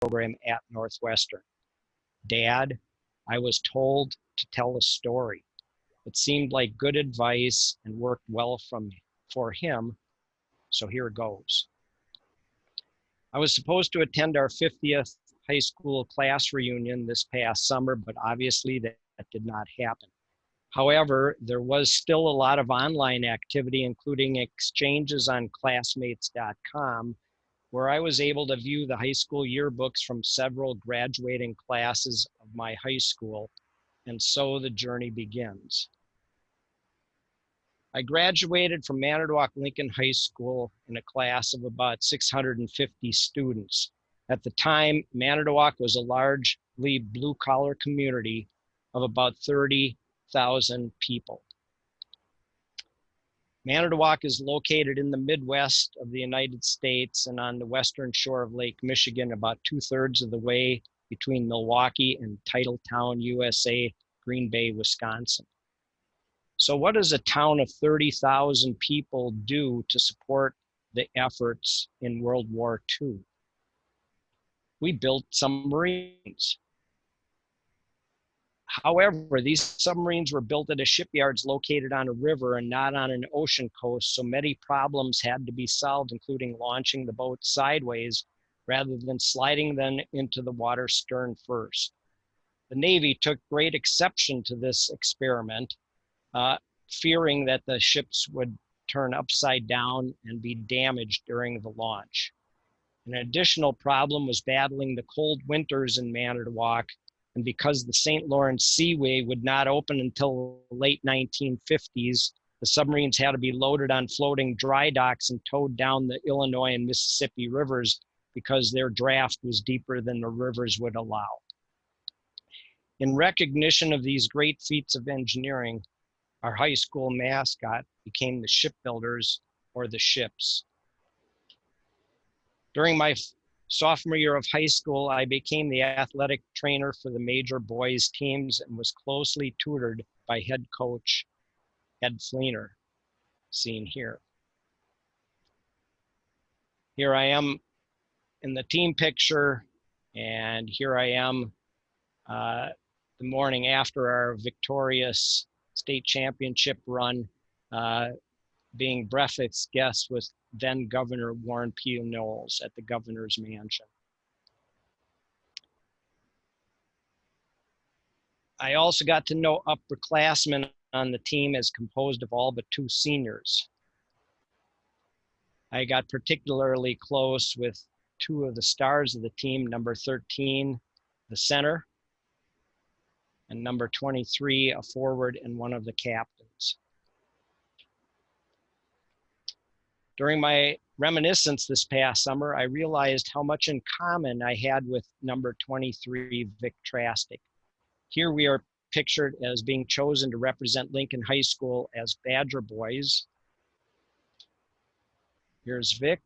program at Northwestern. Dad, I was told to tell a story. It seemed like good advice and worked well for him, so here goes. I was supposed to attend our 50th high school class reunion this past summer, but obviously that did not happen. However, there was still a lot of online activity, including exchanges on classmates.com, where I was able to view the high school yearbooks from several graduating classes of my high school, and so the journey begins. I graduated from Manitowoc Lincoln High School in a class of about 650 students. At the time, Manitowoc was a largely blue-collar community of about 30,000 people. Manitowoc is located in the Midwest of the United States and on the western shore of Lake Michigan, about 2/3 of the way between Milwaukee and Titletown, USA, Green Bay, Wisconsin. So what does a town of 30,000 people do to support the efforts in World War II? We built submarines. However, these submarines were built at a shipyards located on a river and not on an ocean coast, so many problems had to be solved, including launching the boat sideways rather than sliding them into the water stern first. The Navy took great exception to this experiment, fearing that the ships would turn upside down and be damaged during the launch. An additional problem was battling the cold winters in Manitowoc, and because the St. Lawrence Seaway would not open until the late 1950s, the submarines had to be loaded on floating dry docks and towed down the Illinois and Mississippi rivers because their draft was deeper than the rivers would allow. In recognition of these great feats of engineering, our high school mascot became the shipbuilders, or the ships. During my sophomore year of high school, I became the athletic trainer for the major boys teams and was closely tutored by head coach Ed Fleener, seen here. Here I am in the team picture, and here I am the morning after our victorious state championship run, being breakfast guest with then Governor Warren P. Knowles at the governor's mansion. I also got to know upperclassmen on the team as composed of all but 2 seniors. I got particularly close with 2 of the stars of the team, number 13, the center, and number 23, a forward and one of the captains. During my reminiscence this past summer, I realized how much in common I had with number 23, Vic Trastic. Here we are pictured as being chosen to represent Lincoln High School as Badger Boys. Here's Vic,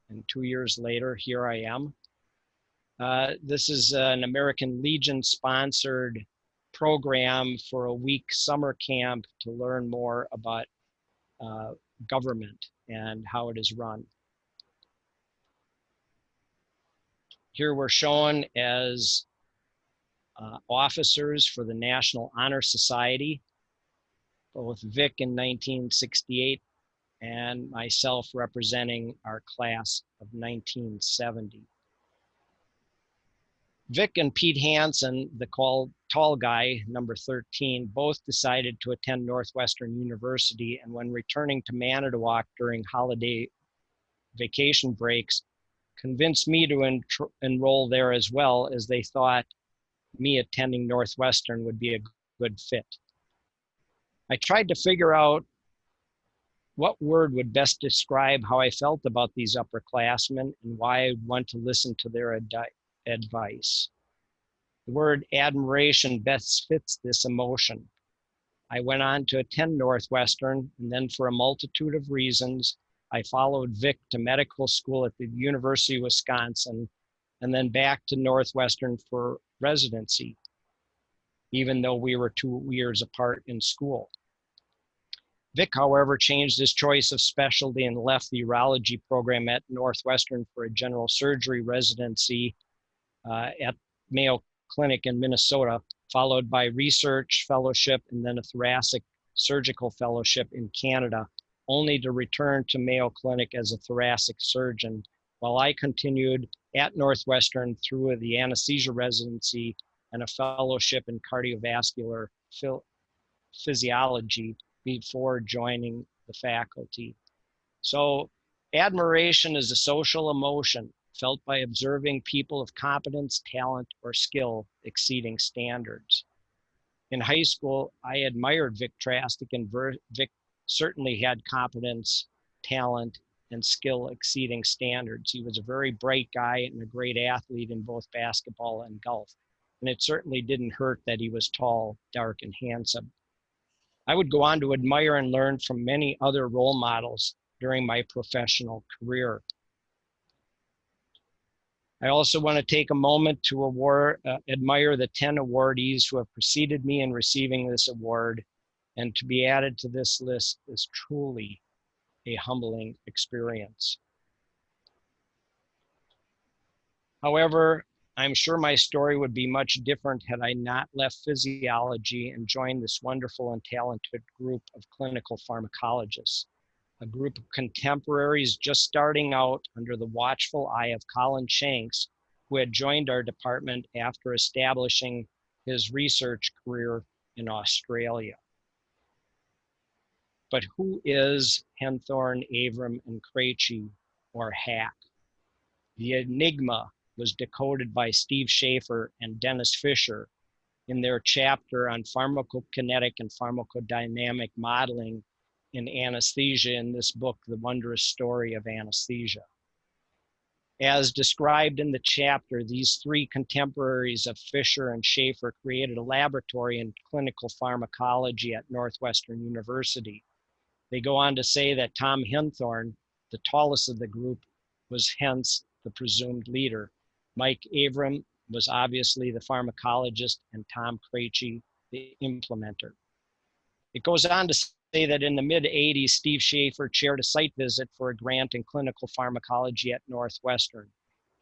and 2 years later, here I am. This is an American Legion sponsored program for a week summer camp to learn more about government and how it is run. Here we're shown as officers for the National Honor Society, both Vic in 1968 and myself representing our class of 1970. Vic and Pete Hansen, the tall guy, number 13, both decided to attend Northwestern University, and when returning to Manitowoc during holiday vacation breaks, convinced me to enroll there as well, as they thought me attending Northwestern would be a good fit. I tried to figure out what word would best describe how I felt about these upperclassmen and why I'd want to listen to their advice. The word admiration best fits this emotion. I went on to attend Northwestern, and then for a multitude of reasons, I followed Vic to medical school at the University of Wisconsin, and then back to Northwestern for residency, even though we were 2 years apart in school. Vic, however, changed his choice of specialty and left the urology program at Northwestern for a general surgery residency at Mayo Clinic in Minnesota, followed by research fellowship and then a thoracic surgical fellowship in Canada, only to return to Mayo Clinic as a thoracic surgeon, while I continued at Northwestern through the anesthesia residency and a fellowship in cardiovascular physiology before joining the faculty. So admiration is a social emotion felt by observing people of competence, talent, or skill exceeding standards. In high school, I admired Vic Trastic, and Vic certainly had competence, talent, and skill exceeding standards. He was a very bright guy and a great athlete in both basketball and golf. And it certainly didn't hurt that he was tall, dark, and handsome. I would go on to admire and learn from many other role models during my professional career. I also want to take a moment to admire the 10 awardees who have preceded me in receiving this award, and to be added to this list is truly a humbling experience. However, I'm sure my story would be much different had I not left physiology and joined this wonderful and talented group of clinical pharmacologists, a group of contemporaries just starting out under the watchful eye of Colin Shanks, who had joined our department after establishing his research career in Australia. But who is Henthorne, Avram, and Krejcie, or Hack? The enigma was decoded by Steve Schaefer and Dennis Fisher in their chapter on pharmacokinetic and pharmacodynamic modeling in anesthesia in this book, The Wondrous Story of Anesthesia. As described in the chapter, these three contemporaries of Fisher and Schaefer created a laboratory in clinical pharmacology at Northwestern University. They go on to say that Tom Henthorne, the tallest of the group, was hence the presumed leader. Mike Avram was obviously the pharmacologist, and Tom Krejcie, the implementer. It goes on to say that in the mid-'80s, Steve Schaefer chaired a site visit for a grant in clinical pharmacology at Northwestern.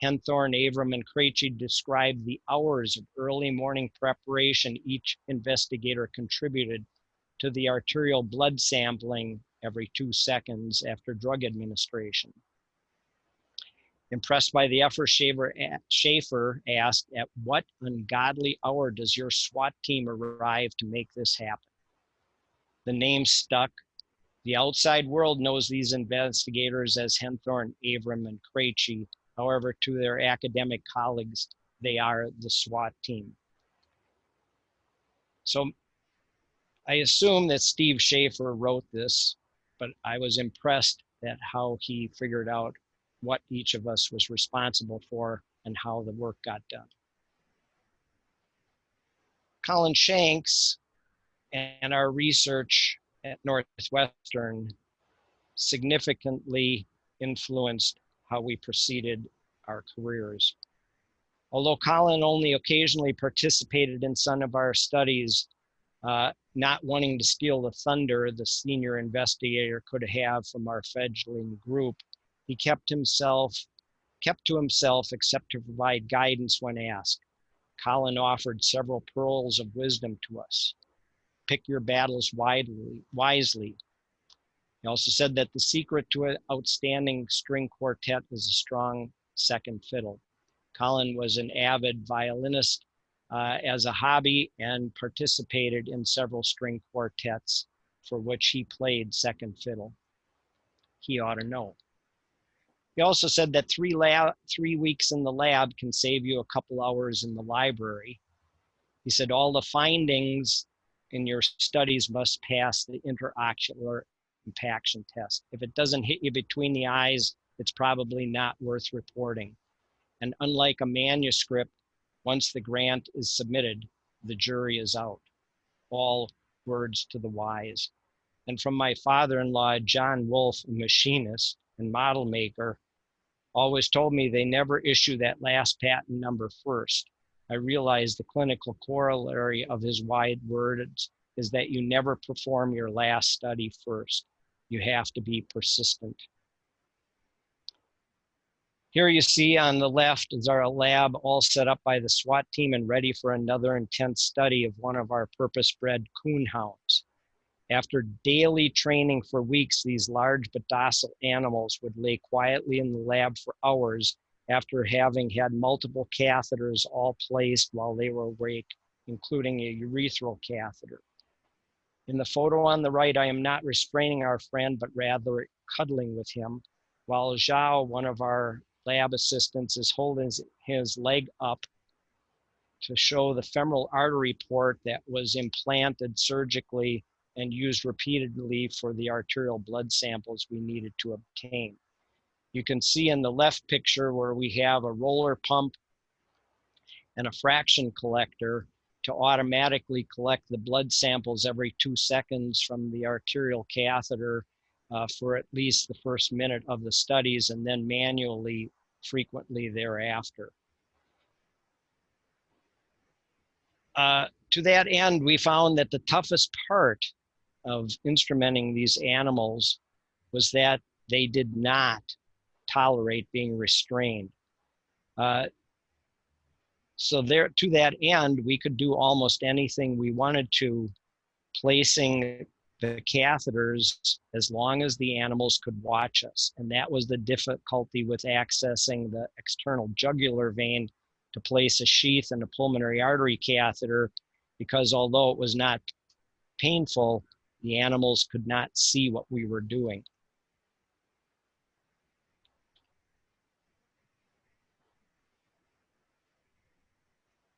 Henthorne, Avram, and Krejcie described the hours of early morning preparation each investigator contributed to the arterial blood sampling every 2 seconds after drug administration. Impressed by the effort, Schaefer asked, "At what ungodly hour does your SWAT team arrive to make this happen?" The name stuck. The outside world knows these investigators as Henthorne, Avram, and Krejcie. However, to their academic colleagues, they are the SWAT team. So I assume that Steve Schaefer wrote this, but I was impressed at how he figured out what each of us was responsible for and how the work got done. Colin Shanks and our research at Northwestern significantly influenced how we proceeded our careers. Although Colin only occasionally participated in some of our studies, not wanting to steal the thunder the senior investigator could have from our fledgling group, he kept to himself except to provide guidance when asked. Colin offered several pearls of wisdom to us. Pick your battles wisely. He also said that the secret to an outstanding string quartet is a strong second fiddle. Colin was an avid violinist as a hobby and participated in several string quartets for which he played second fiddle. He ought to know. He also said that 3 weeks in the lab can save you a couple hours in the library. He said all the findings in your studies must pass the interocular impaction test. If it doesn't hit you between the eyes, it's probably not worth reporting. And unlike a manuscript, once the grant is submitted, the jury is out. All words to the wise. And from my father-in-law, John Wolfe, a machinist and model maker, always told me they never issue that last patent number first. I realized the clinical corollary of his wide words is that you never perform your last study first. You have to be persistent. Here you see on the left is our lab all set up by the SWAT team and ready for another intense study of one of our purpose-bred coon hounds. After daily training for weeks, these large but docile animals would lay quietly in the lab for hours after having had multiple catheters all placed while they were awake, including a urethral catheter. In the photo on the right, I am not restraining our friend, but rather cuddling with him, while Zhao, one of our lab assistants, is holding his leg up to show the femoral artery port that was implanted surgically and used repeatedly for the arterial blood samples we needed to obtain. You can see in the left picture where we have a roller pump and a fraction collector to automatically collect the blood samples every 2 seconds from the arterial catheter for at least the first minute of the studies, and then manually frequently thereafter. To that end, we found that the toughest part of instrumenting these animals was that they did not tolerate being restrained. So there, to that end, we could do almost anything we wanted to, placing the catheters as long as the animals could watch us. And that was the difficulty with accessing the external jugular vein to place a sheath in a pulmonary artery catheter, because although it was not painful, the animals could not see what we were doing.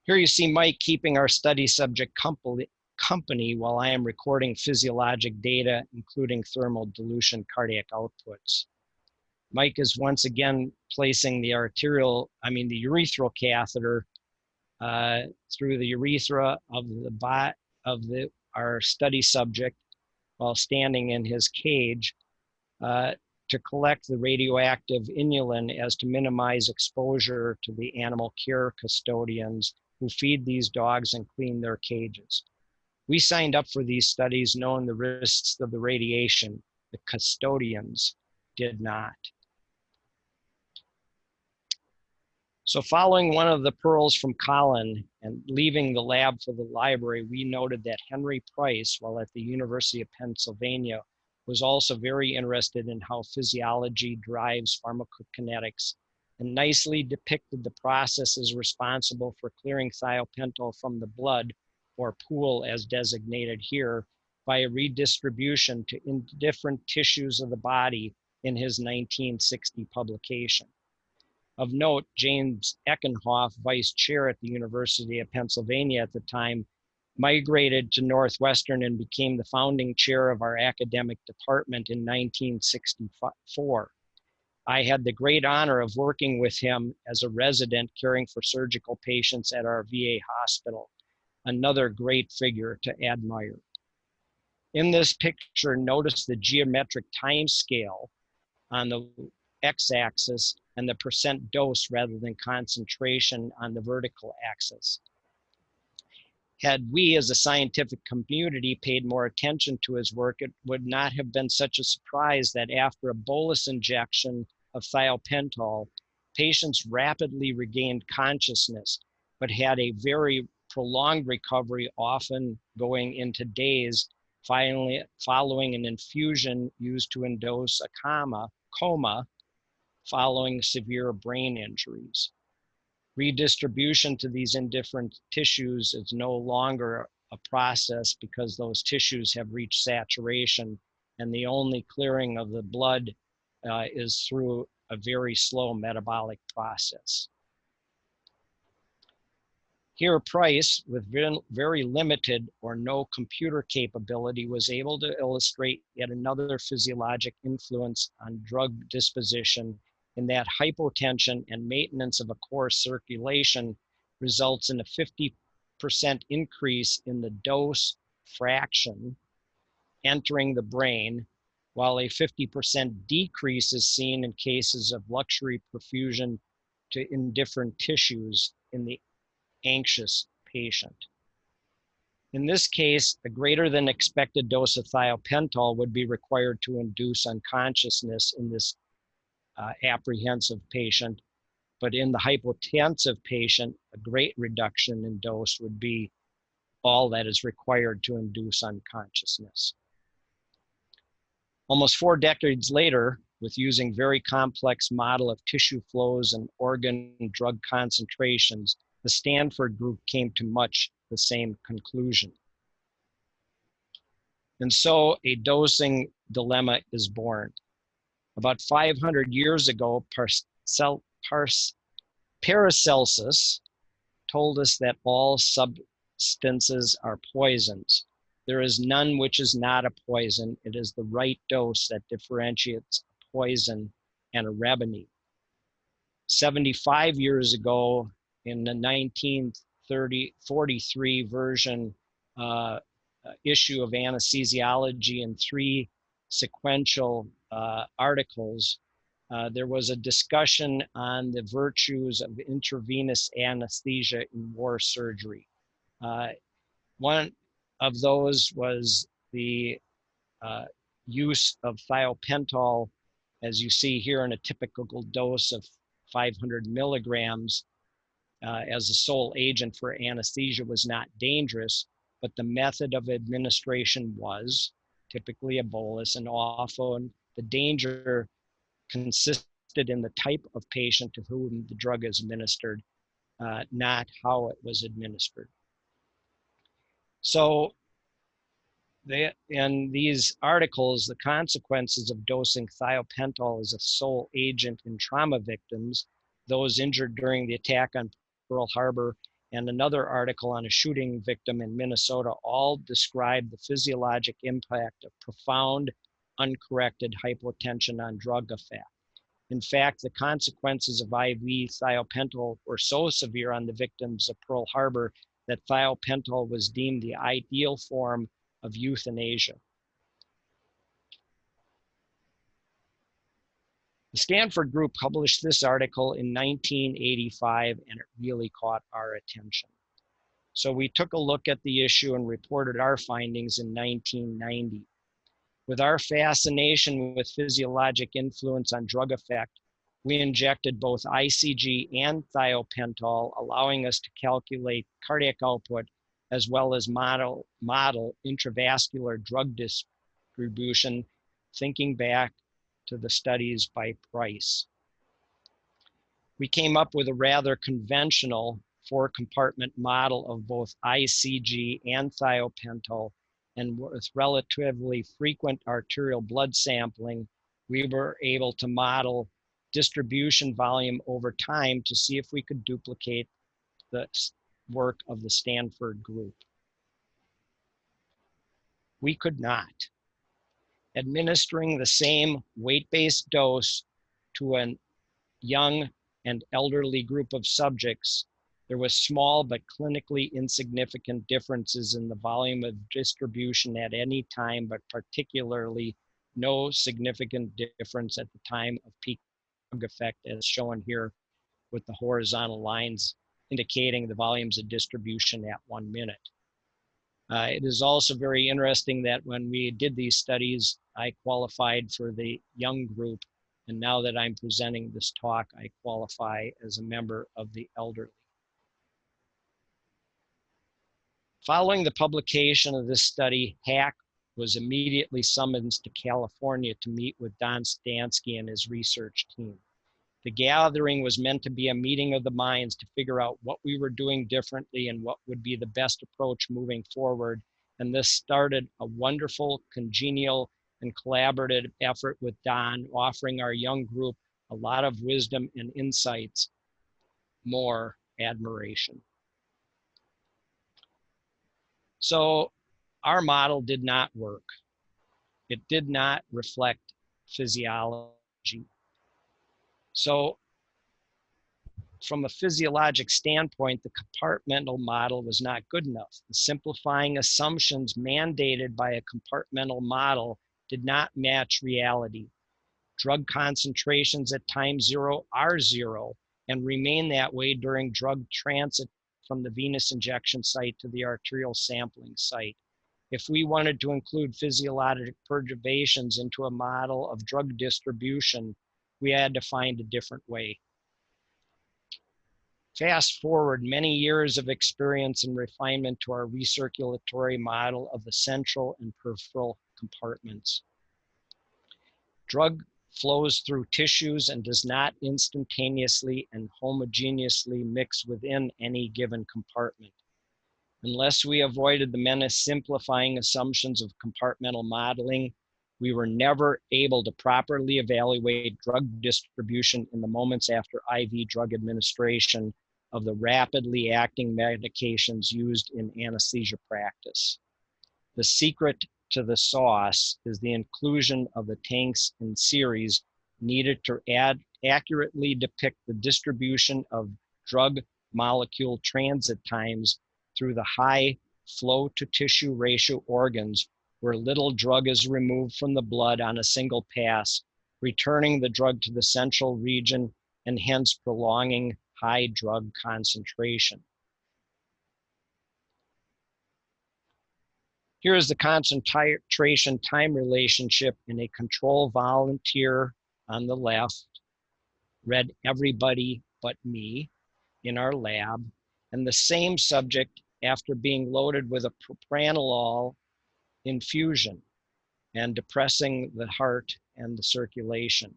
Here you see Mike keeping our study subject company while I am recording physiologic data, including thermal dilution cardiac outputs. Mike is once again placing the urethral catheter through the urethra of our study subject while standing in his cage to collect the radioactive inulin as to minimize exposure to the animal care custodians who feed these dogs and clean their cages. We signed up for these studies knowing the risks of the radiation. The custodians did not. So following one of the pearls from Colin and leaving the lab for the library, we noted that Henry Price, while at the University of Pennsylvania, was also very interested in how physiology drives pharmacokinetics, and nicely depicted the processes responsible for clearing thiopental from the blood, or pool as designated here, by a redistribution to different tissues of the body in his 1960 publication. Of note, James Eckenhoff, vice chair at the University of Pennsylvania at the time, migrated to Northwestern and became the founding chair of our academic department in 1964. I had the great honor of working with him as a resident caring for surgical patients at our VA hospital. Another great figure to admire. In this picture, notice the geometric time scale on the x-axis and the percent dose rather than concentration on the vertical axis. Had we as a scientific community paid more attention to his work, it would not have been such a surprise that after a bolus injection of thiopental, patients rapidly regained consciousness, but had a very prolonged recovery, often going into days, following an infusion used to induce a coma following severe brain injuries. Redistribution to these indifferent tissues is no longer a process because those tissues have reached saturation, and the only clearing of the blood is through a very slow metabolic process. Here, Price, with very limited or no computer capability, was able to illustrate yet another physiologic influence on drug disposition, in that hypotension and maintenance of a core circulation results in a 50% increase in the dose fraction entering the brain, while a 50% decrease is seen in cases of luxury perfusion to indifferent tissues in the anxious patient. In this case, a greater than expected dose of thiopental would be required to induce unconsciousness in this apprehensive patient. But in the hypotensive patient, a great reduction in dose would be all that is required to induce unconsciousness. Almost 4 decades later, with using very complex model of tissue flows and organ drug concentrations, the Stanford group came to much the same conclusion. And so a dosing dilemma is born. About 500 years ago, Paracelsus told us that all substances are poisons. There is none which is not a poison. It is the right dose that differentiates a poison and a remedy. 75 years ago, in the 1943 version issue of Anesthesiology in 3 sequential articles, there was a discussion on the virtues of intravenous anesthesia in war surgery. One of those was the use of thiopental, as you see here, in a typical dose of 500 milligrams as the sole agent for anesthesia was not dangerous, but the method of administration was typically a bolus, and often the danger consisted in the type of patient to whom the drug is administered, not how it was administered. So in these articles, the consequences of dosing thiopental as a sole agent in trauma victims, those injured during the attack on Pearl Harbor, and another article on a shooting victim in Minnesota, all describe the physiologic impact of profound, uncorrected hypotension on drug effect. In fact, the consequences of IV thiopental were so severe on the victims of Pearl Harbor that thiopental was deemed the ideal form of euthanasia. The Stanford group published this article in 1985, and it really caught our attention. So we took a look at the issue and reported our findings in 1990. With our fascination with physiologic influence on drug effect, we injected both ICG and thiopental, allowing us to calculate cardiac output as well as model intravascular drug distribution, thinking back to the studies by Price. We came up with a rather conventional 4-compartment model of both ICG and thiopental, and with relatively frequent arterial blood sampling, we were able to model distribution volume over time to see if we could duplicate the work of the Stanford group. We could not. Administering the same weight-based dose to a young and elderly group of subjects, there was small but clinically insignificant differences in the volume of distribution at any time, but particularly no significant difference at the time of peak drug effect, as shown here with the horizontal lines indicating the volumes of distribution at 1 minute. It is also very interesting that when we did these studies, I qualified for the young group, and now that I'm presenting this talk, I qualify as a member of the elderly. Following the publication of this study, Hack was immediately summoned to California to meet with Don Stansky and his research team. The gathering was meant to be a meeting of the minds to figure out what we were doing differently and what would be the best approach moving forward. And this started a wonderful, congenial, and collaborative effort with Don, offering our young group a lot of wisdom and insights, more admiration. So our model did not work. It did not reflect physiology. So from a physiologic standpoint, the compartmental model was not good enough. The simplifying assumptions mandated by a compartmental model did not match reality. Drug concentrations at time 0 are 0 and remain that way during drug transit from the venous injection site to the arterial sampling site. If we wanted to include physiologic perturbations into a model of drug distribution, we had to find a different way. Fast forward many years of experience and refinement to our recirculatory model of the central and peripheral compartments. Drug flows through tissues and does not instantaneously and homogeneously mix within any given compartment. Unless we avoided the many simplifying assumptions of compartmental modeling, we were never able to properly evaluate drug distribution in the moments after IV drug administration of the rapidly acting medications used in anesthesia practice. The secret to the sauce is the inclusion of the tanks in series needed to accurately depict the distribution of drug molecule transit times through the high flow to tissue ratio organs where little drug is removed from the blood on a single pass, returning the drug to the central region and hence prolonging high drug concentration. Here is the concentration time relationship in a control volunteer on the left, read everybody but me in our lab, and the same subject after being loaded with a propranolol infusion and depressing the heart and the circulation.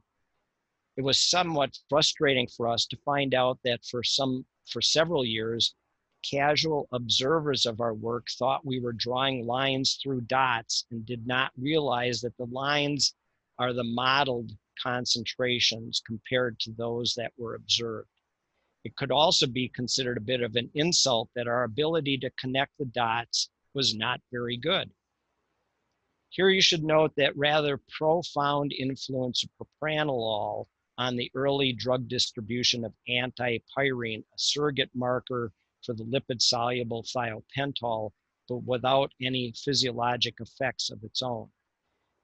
It was somewhat frustrating for us to find out that for several years, casual observers of our work thought we were drawing lines through dots and did not realize that the lines are the modeled concentrations compared to those that were observed. It could also be considered a bit of an insult that our ability to connect the dots was not very good. Here you should note that rather profound influence of propranolol on the early drug distribution of antipyrine, a surrogate marker for the lipid-soluble thiopental, but without any physiologic effects of its own.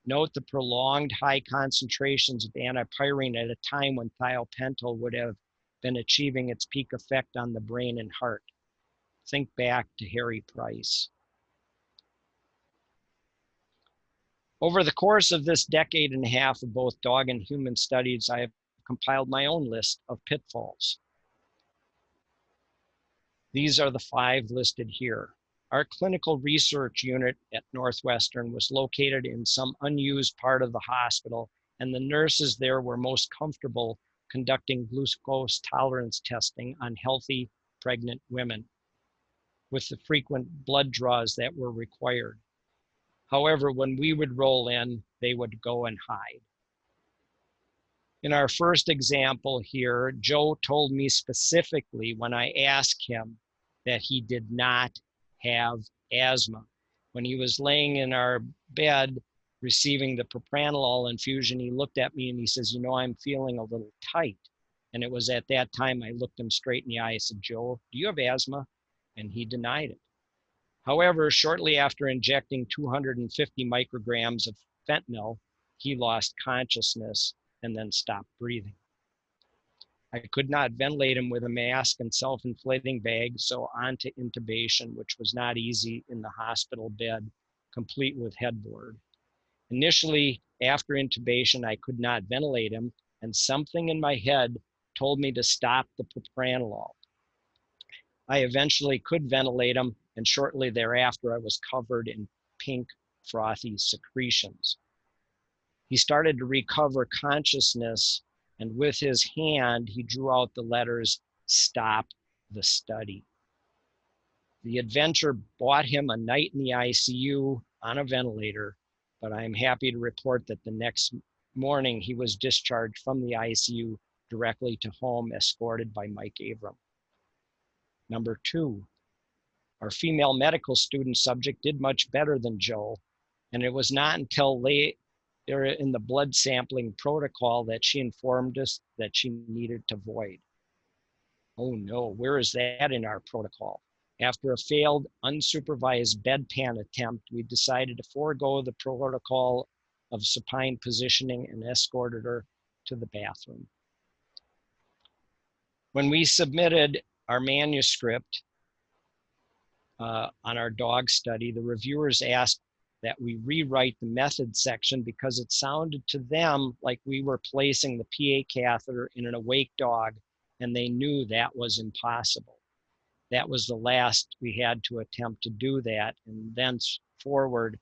Note the prolonged high concentrations of antipyrine at a time when thiopental would have been achieving its peak effect on the brain and heart. Think back to Harry Price. Over the course of this decade and a half of both dog and human studies, I have compiled my own list of pitfalls. These are the 5 listed here. Our clinical research unit at Northwestern was located in some unused part of the hospital, and the nurses there were most comfortable conducting glucose tolerance testing on healthy pregnant women with the frequent blood draws that were required. However, when we would roll in, they would go and hide. In our first example here, Joe told me specifically when I asked him that he did not have asthma. When he was laying in our bed receiving the propranolol infusion, he looked at me and he says, "You know, I'm feeling a little tight." And it was at that time I looked him straight in the eye. I said, "Joe, do you have asthma?" And he denied it. However, shortly after injecting 250 micrograms of fentanyl, he lost consciousness and then stopped breathing. I could not ventilate him with a mask and self-inflating bag, so on to intubation, which was not easy in the hospital bed, complete with headboard. Initially, after intubation, I could not ventilate him, and something in my head told me to stop the propranolol. I eventually could ventilate him, and shortly thereafter, I was covered in pink, frothy secretions. He started to recover consciousness, and with his hand, he drew out the letters, "Stop the study." The adventure bought him a night in the ICU on a ventilator, but I'm happy to report that the next morning he was discharged from the ICU directly to home, escorted by Mike Avram. Number 2, our female medical student subject did much better than Joe, and it was not until late in the blood sampling protocol that she informed us that she needed to void. Oh no, where is that in our protocol? After a failed unsupervised bedpan attempt, we decided to forego the protocol of supine positioning and escorted her to the bathroom. When we submitted our manuscript on our dog study, the reviewers asked that we rewrite the method section because it sounded to them like we were placing the PA catheter in an awake dog, and they knew that was impossible. That was the last we had to attempt to do that, and thenceforward,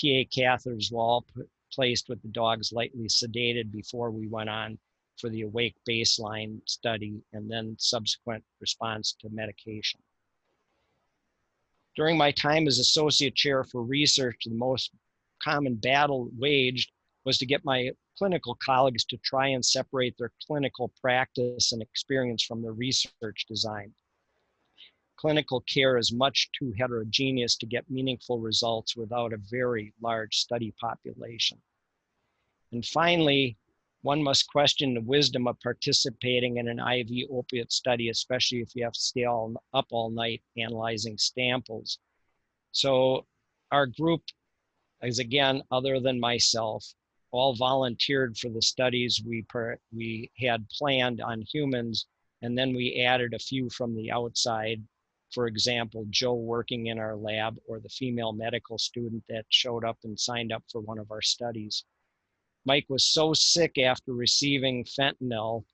PA catheters were all placed with the dogs lightly sedated before we went on for the awake baseline study and then subsequent response to medication. During my time as associate chair for research, the most common battle waged was to get my clinical colleagues to try and separate their clinical practice and experience from their research design. Clinical care is much too heterogeneous to get meaningful results without a very large study population. And finally, one must question the wisdom of participating in an IV opiate study, especially if you have to stay up all night analyzing samples. So our group is, again, other than myself, all volunteered for the studies we had planned on humans, and then we added a few from the outside. For example, Joe working in our lab, or the female medical student that showed up and signed up for one of our studies. Mike was so sick after receiving fentanyl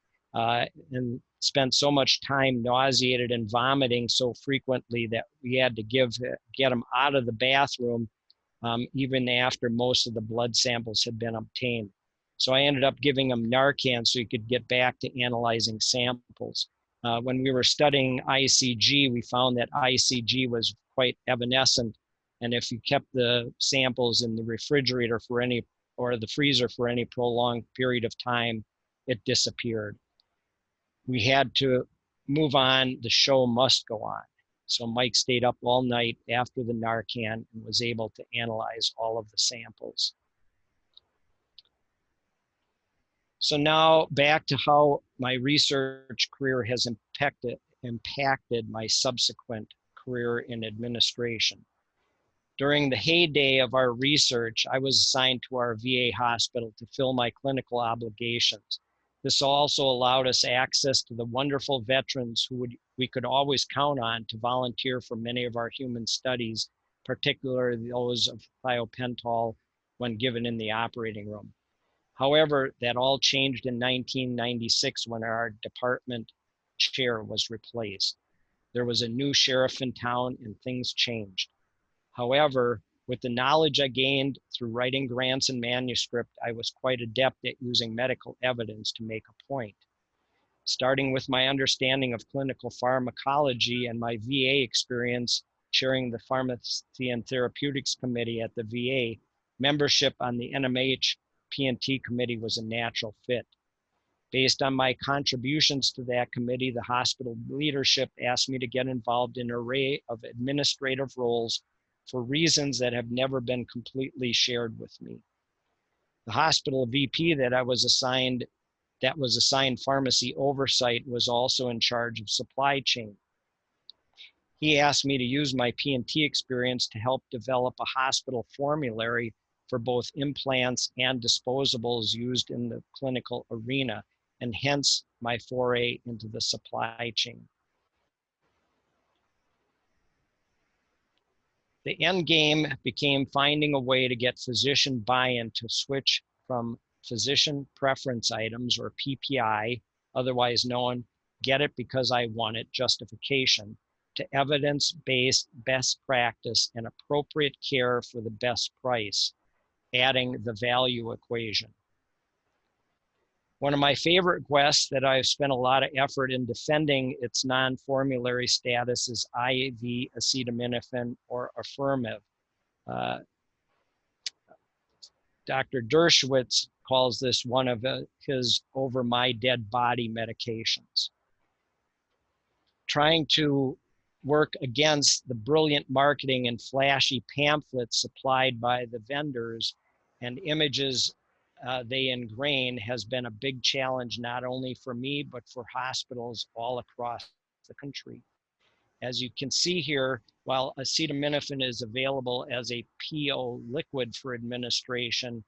and spent so much time nauseated and vomiting so frequently that we had to get him out of the bathroom even after most of the blood samples had been obtained. So I ended up giving him Narcan so he could get back to analyzing samples. When we were studying ICG, we found that ICG was quite evanescent, and if you kept the samples in the refrigerator or the freezer for any prolonged period of time, it disappeared. We had to move on. The show must go on. So Mike stayed up all night after the Narcan and was able to analyze all of the samples. So now back to how my research career has impacted my subsequent career in administration. During the heyday of our research, I was assigned to our VA hospital to fill my clinical obligations. This also allowed us access to the wonderful veterans who we could always count on to volunteer for many of our human studies, particularly those of thiopental when given in the operating room. However, that all changed in 1996 when our department chair was replaced. There was a new sheriff in town and things changed. However, with the knowledge I gained through writing grants and manuscript, I was quite adept at using medical evidence to make a point. Starting with my understanding of clinical pharmacology and my VA experience chairing the Pharmacy and Therapeutics Committee at the VA, membership on the NMH P&T committee was a natural fit. Based on my contributions to that committee, the hospital leadership asked me to get involved in an array of administrative roles for reasons that have never been completely shared with me. The hospital VP that was assigned pharmacy oversight was also in charge of supply chain. He asked me to use my P&T experience to help develop a hospital formulary for both implants and disposables used in the clinical arena, and hence my foray into the supply chain. The end game became finding a way to get physician buy-in to switch from physician preference items, or PPI, otherwise known, get it because I want it justification, to evidence-based best practice and appropriate care for the best price, adding the value equation. One of my favorite quests that I've spent a lot of effort in defending its non-formulary status is IV Acetaminophen, or Ofirmev. Dr. Dershowitz calls this one of his over my dead body medications. Trying to work against the brilliant marketing and flashy pamphlets supplied by the vendors and images they ingrain has been a big challenge, not only for me, but for hospitals all across the country. As you can see here, while acetaminophen is available as a PO liquid for administration,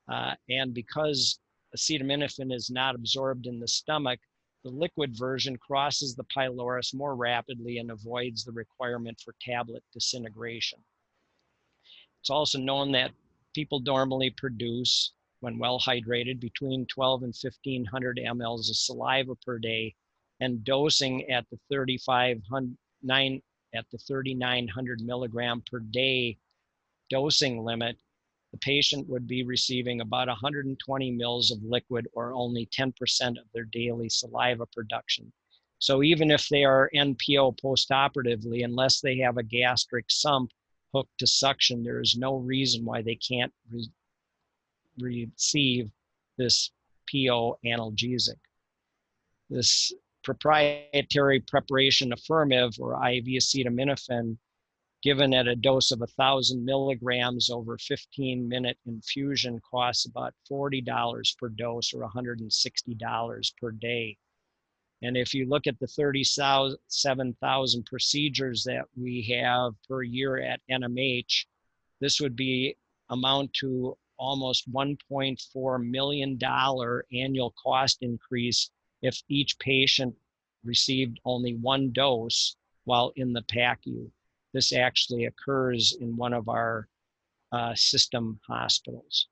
and because acetaminophen is not absorbed in the stomach, the liquid version crosses the pylorus more rapidly and avoids the requirement for tablet disintegration. It's also known that people normally produce, when well hydrated, between 12 and 1,500 mLs of saliva per day, and dosing at the 3,900 milligram per day dosing limit, the patient would be receiving about 120 mils of liquid, or only 10% of their daily saliva production. So even if they are NPO postoperatively, unless they have a gastric sump hooked to suction, there is no reason why they can't receive this PO analgesic. This proprietary preparation Ofirmev, or IV acetaminophen, given at a dose of 1,000 milligrams over 15-minute infusion, costs about $40 per dose, or $160 per day. And if you look at the 37,000 procedures that we have per year at NMH, this would be amount to almost $1.4 million annual cost increase if each patient received only one dose while in the PACU. This actually occurs in one of our system hospitals.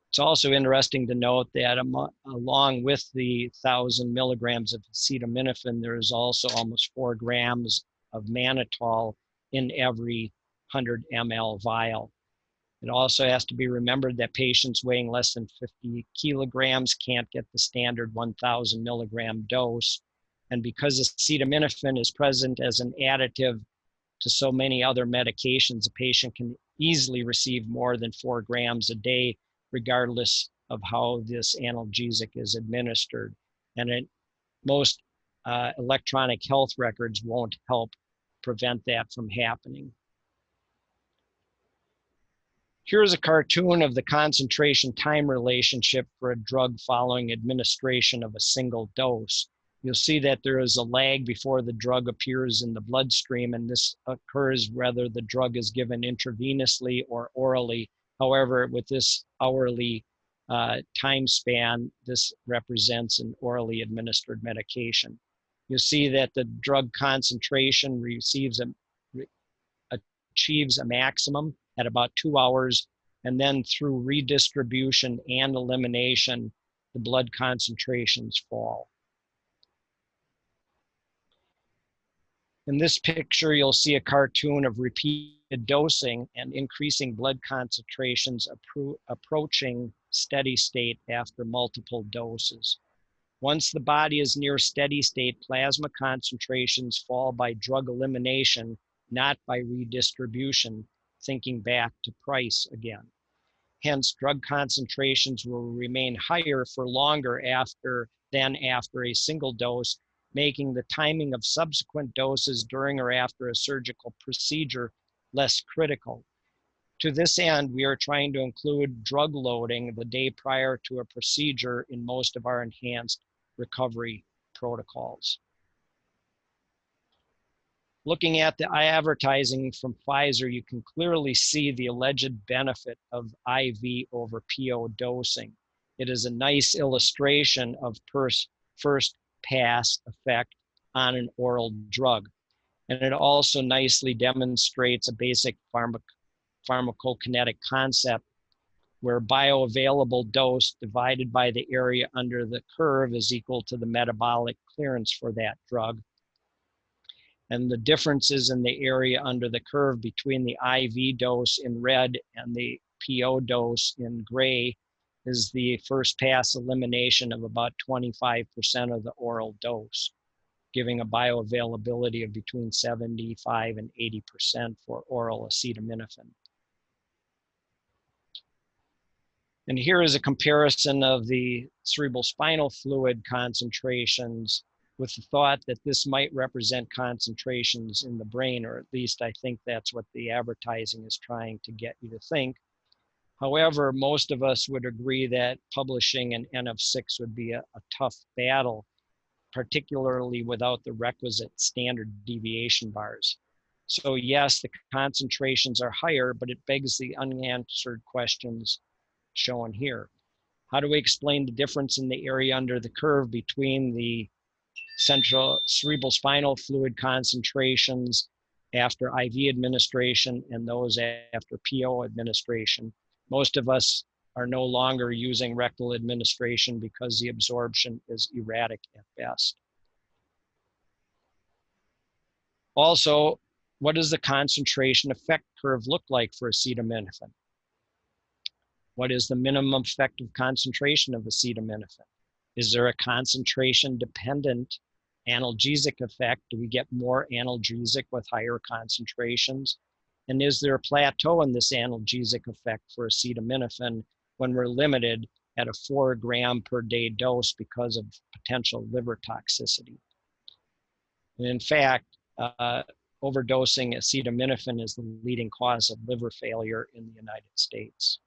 It's also interesting to note that along with the 1,000 milligrams of acetaminophen, there is also almost 4 grams of mannitol in every 100 ml vial. It also has to be remembered that patients weighing less than 50 kilograms can't get the standard 1,000 milligram dose. And because acetaminophen is present as an additive to so many other medications, a patient can easily receive more than 4 grams a day, regardless of how this analgesic is administered. And most electronic health records won't help prevent that from happening. Here's a cartoon of the concentration time relationship for a drug following administration of a single dose. You'll see that there is a lag before the drug appears in the bloodstream, and this occurs whether the drug is given intravenously or orally. However, with this hourly time span, this represents an orally administered medication. You'll see that the drug concentration achieves a maximum at about 2 hours, and then through redistribution and elimination, the blood concentrations fall. In this picture, you'll see a cartoon of repeated dosing and increasing blood concentrations approaching steady state after multiple doses. Once the body is near steady state, plasma concentrations fall by drug elimination, not by redistribution, thinking back to Price again. Hence, drug concentrations will remain higher for longer than after a single dose, making the timing of subsequent doses during or after a surgical procedure less critical. To this end, we are trying to include drug loading the day prior to a procedure in most of our enhanced recovery protocols. Looking at the advertising from Pfizer, you can clearly see the alleged benefit of IV over PO dosing. It is a nice illustration of first pass effect on an oral drug. And it also nicely demonstrates a basic pharmacokinetic concept where bioavailable dose divided by the area under the curve is equal to the metabolic clearance for that drug. And the differences in the area under the curve between the IV dose in red and the PO dose in gray is the first pass elimination of about 25% of the oral dose, giving a bioavailability of between 75 and 80% for oral acetaminophen. And here is a comparison of the cerebral spinal fluid concentrations with the thought that this might represent concentrations in the brain, or at least I think that's what the advertising is trying to get you to think. However, most of us would agree that publishing an N of 6 would be a tough battle, particularly without the requisite standard deviation bars. So yes, the concentrations are higher, but it begs the unanswered questions shown here. How do we explain the difference in the area under the curve between the central cerebral spinal fluid concentrations after IV administration and those after PO administration. Most of us are no longer using rectal administration because the absorption is erratic at best. Also, what does the concentration effect curve look like for acetaminophen? What is the minimum effective concentration of acetaminophen? Is there a concentration dependent analgesic effect? Do we get more analgesic with higher concentrations? And is there a plateau in this analgesic effect for acetaminophen when we're limited at a 4 gram per day dose because of potential liver toxicity? And in fact, overdosing acetaminophen is the leading cause of liver failure in the United States.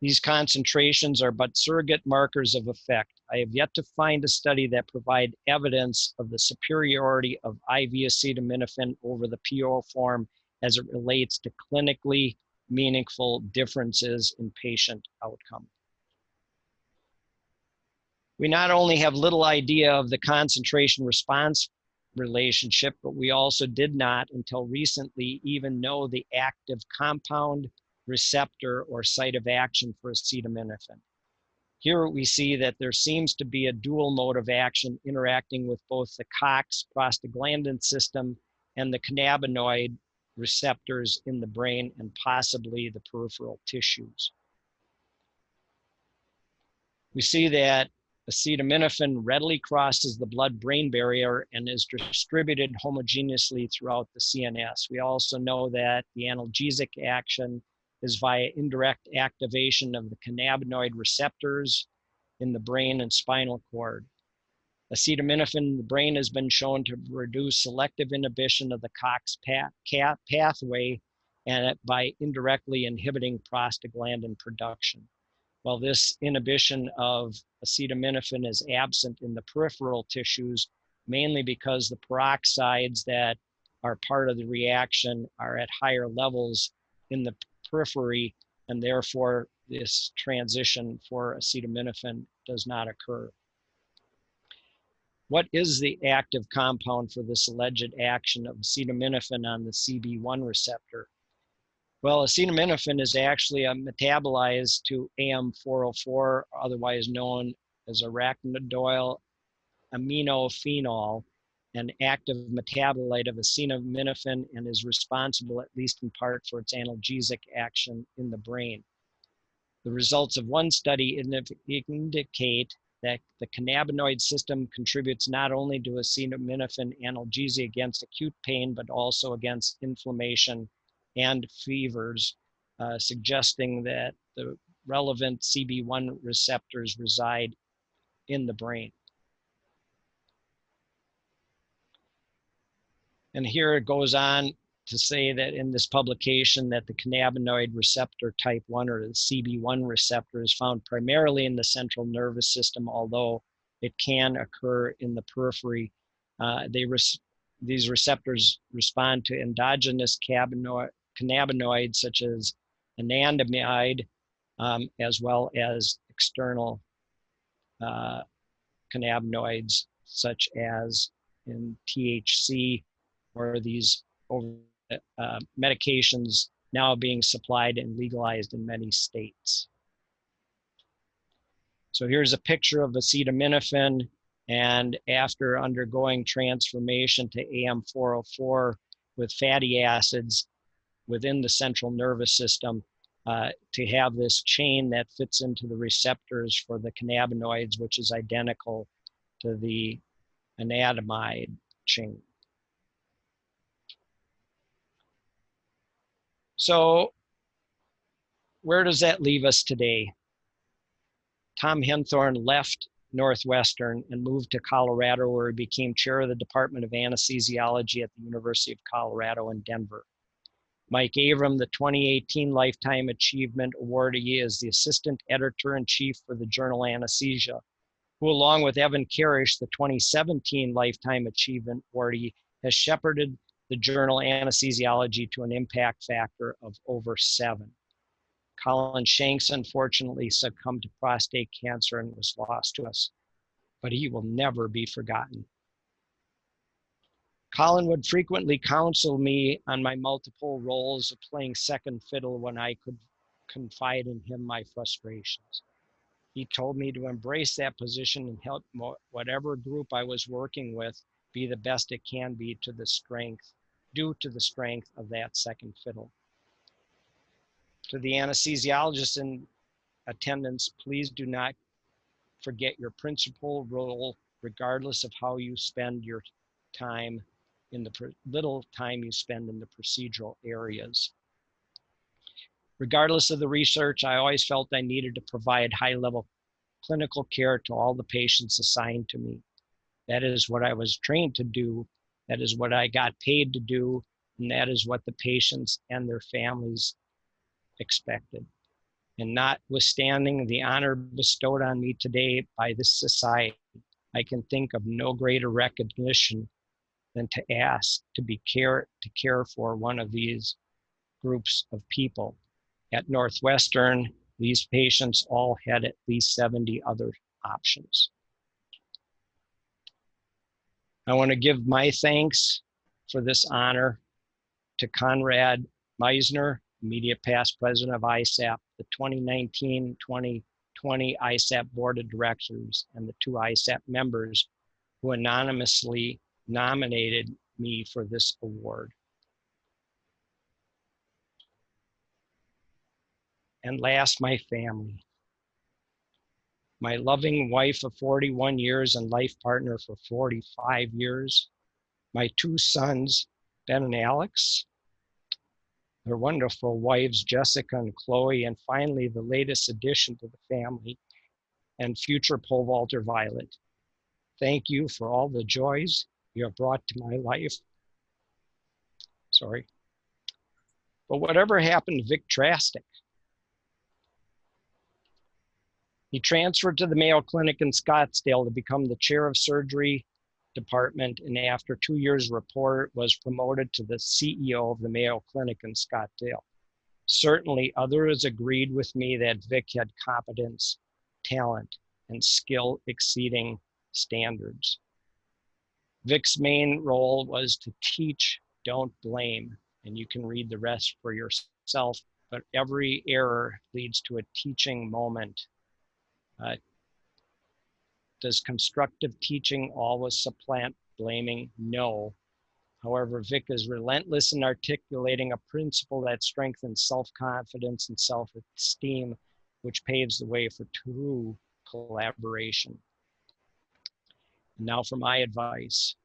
These concentrations are but surrogate markers of effect. I have yet to find a study that provide evidence of the superiority of IV acetaminophen over the PO form as it relates to clinically meaningful differences in patient outcome. We not only have little idea of the concentration response relationship, but we also did not until recently even know the active compound, receptor, or site of action for acetaminophen. Here we see that there seems to be a dual mode of action interacting with both the COX prostaglandin system and the cannabinoid receptors in the brain and possibly the peripheral tissues. We see that acetaminophen readily crosses the blood-brain barrier and is distributed homogeneously throughout the CNS. We also know that the analgesic action is via indirect activation of the cannabinoid receptors in the brain and spinal cord. Acetaminophen in the brain has been shown to reduce selective inhibition of the COX pathway and by indirectly inhibiting prostaglandin production. While this inhibition of acetaminophen is absent in the peripheral tissues, mainly because the peroxides that are part of the reaction are at higher levels in the periphery, and therefore this transition for acetaminophen does not occur. What is the active compound for this alleged action of acetaminophen on the CB1 receptor? Well, acetaminophen is actually metabolized to AM404, otherwise known as arachidonyl aminophenol, an active metabolite of acetaminophen, and is responsible, at least in part, for its analgesic action in the brain. The results of one study indicate that the cannabinoid system contributes not only to acetaminophen analgesia against acute pain, but also against inflammation and fevers, suggesting that the relevant CB1 receptors reside in the brain. And here it goes on to say that in this publication that the cannabinoid receptor type 1, or the CB1 receptor, is found primarily in the central nervous system, although it can occur in the periphery. These receptors respond to endogenous cannabinoids such as anandamide, as well as external cannabinoids such as in THC, or these medications now being supplied and legalized in many states. So here's a picture of acetaminophen, and after undergoing transformation to AM404 with fatty acids within the central nervous system, to have this chain that fits into the receptors for the cannabinoids, which is identical to the anandamide chain. So where does that leave us today? Tom Henthorn left Northwestern and moved to Colorado, where he became chair of the Department of Anesthesiology at the University of Colorado in Denver. Mike Avram, the 2018 Lifetime Achievement Awardee, is the assistant editor-in-chief for the journal Anesthesia, who, along with Evan Karish, the 2017 Lifetime Achievement Awardee, has shepherded the journal Anesthesiology to an impact factor of over 7. Colin Shanks unfortunately succumbed to prostate cancer and was lost to us, but he will never be forgotten. Colin would frequently counsel me on my multiple roles of playing second fiddle when I could confide in him my frustrations. He told me to embrace that position and help whatever group I was working with be the best it can be due to the strength of that second fiddle. To the anesthesiologist in attendance, please do not forget your principal role, regardless of how you spend your time in the little time you spend in the procedural areas. Regardless of the research, I always felt I needed to provide high-level clinical care to all the patients assigned to me. That is what I was trained to do. That is what I got paid to do. And that is what the patients and their families expected. And notwithstanding the honor bestowed on me today by this society, I can think of no greater recognition than to ask to care for one of these groups of people. At Northwestern, these patients all had at least 70 other options. I want to give my thanks for this honor to Conrad Meisner, immediate past president of ISAP, the 2019-2020 ISAP Board of Directors, and the 2 ISAP members who anonymously nominated me for this award. And last, my family. My loving wife of 41 years and life partner for 45 years. My 2 sons, Ben and Alex. Their wonderful wives, Jessica and Chloe, and finally the latest addition to the family, and future pole vaulter Violet. Thank you for all the joys you have brought to my life. Sorry. But whatever happened to Vic Trastic? He transferred to the Mayo Clinic in Scottsdale to become the chair of surgery department, and after 2 years was promoted to the CEO of the Mayo Clinic in Scottsdale. Certainly others agreed with me that Vic had competence, talent, and skill exceeding standards. Vic's main role was to teach, don't blame, and you can read the rest for yourself, but every error leads to a teaching moment. Does constructive teaching always supplant blaming? No. However, Vic is relentless in articulating a principle that strengthens self-confidence and self-esteem, which paves the way for true collaboration. And now for my advice.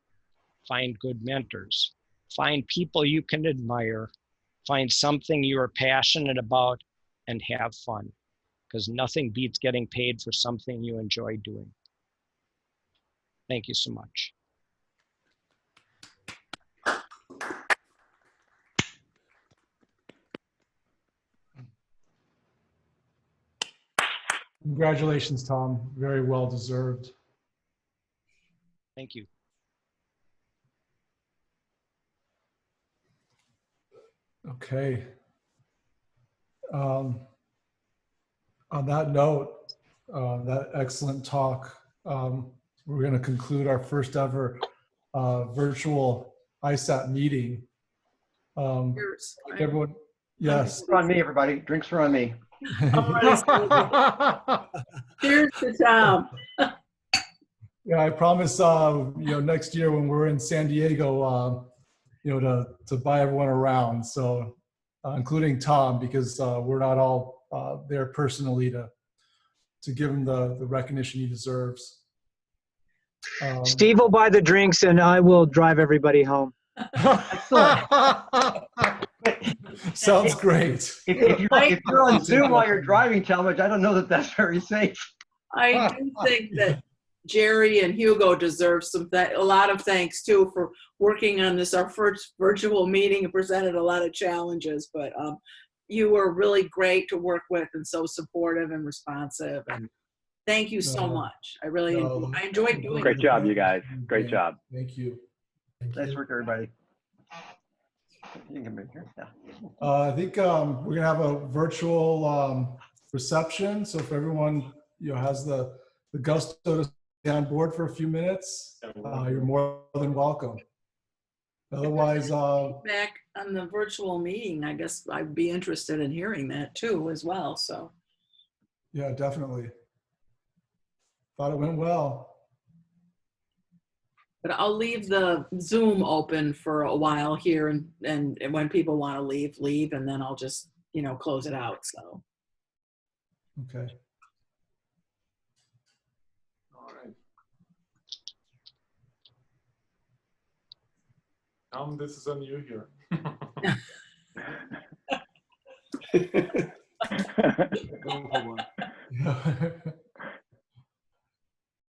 Find good mentors. Find people you can admire. Find something you are passionate about and have fun, because nothing beats getting paid for something you enjoy doing. Thank you so much. Congratulations, Tom. Very well deserved. Thank you. Okay. On that note, that excellent talk, we're going to conclude our first ever virtual ISAP meeting. Everyone, yes. Drinks are on me, everybody. Drinks are on me. Cheers to Tom. Yeah, I promise. Next year when we're in San Diego, to buy everyone around. So, including Tom, because we're not all there personally to give him the recognition he deserves. Steve will buy the drinks and I will drive everybody home. Excellent. Sounds great. If you're on Zoom while you're driving, Talmadge, I don't know that that's very safe. I do think that Jerry and Hugo deserve a lot of thanks too for working on this. Our first virtual meeting presented a lot of challenges, but you were really great to work with and so supportive and responsive. And thank you so much. I really I enjoyed doing it. Great job, you guys. Great job. Thank you. Nice work, everybody. You can bring here. Yeah. I think we're gonna have a virtual reception. So if everyone has the gusto to stay on board for a few minutes, you're more than welcome. Otherwise, Back on the virtual meeting, I guess I'd be interested in hearing that too as well, so. yeah, definitely. Thought it went well. But I'll leave the Zoom open for a while here and when people want to leave, and then I'll just, close it out, so. Okay. All right. This is on you here. Yeah.